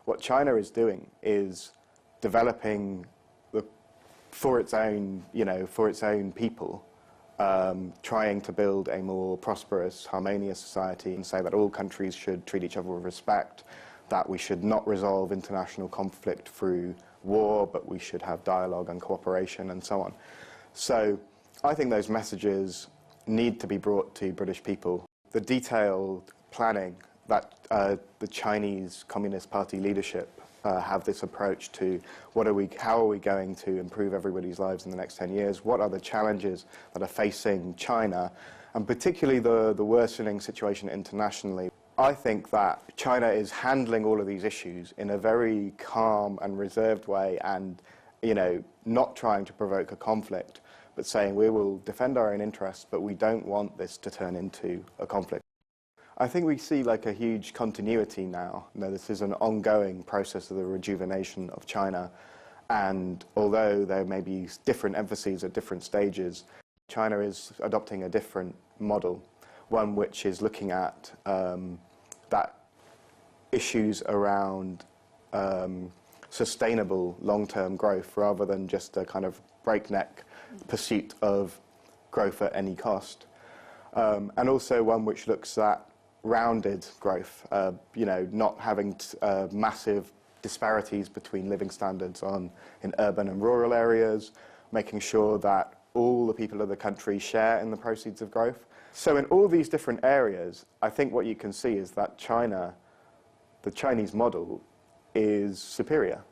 What China is doing is developing for its own, for its own people, trying to build a more prosperous, harmonious society and say that all countries should treat each other with respect, that we should not resolve international conflict through war, but we should have dialogue and cooperation and so on. So I think those messages need to be brought to British people. The detailed planning that the Chinese Communist Party leadership have this approach to how are we going to improve everybody's lives in the next 10 years, what are the challenges that are facing China, and particularly the worsening situation internationally. I think that China is handling all of these issues in a very calm and reserved way and, not trying to provoke a conflict, but saying we will defend our own interests, but we don't want this to turn into a conflict. I think we see like a huge continuity now. This is an ongoing process of the rejuvenation of China, and although there may be different emphases at different stages, China is adopting a different model, one which is looking at that issues around sustainable long-term growth rather than just a kind of breakneck pursuit of growth at any cost. And also one which looks at rounded growth, not having massive disparities between living standards in urban and rural areas, making sure that all the people of the country share in the proceeds of growth. So in all these different areas, I think what you can see is that the Chinese model is superior.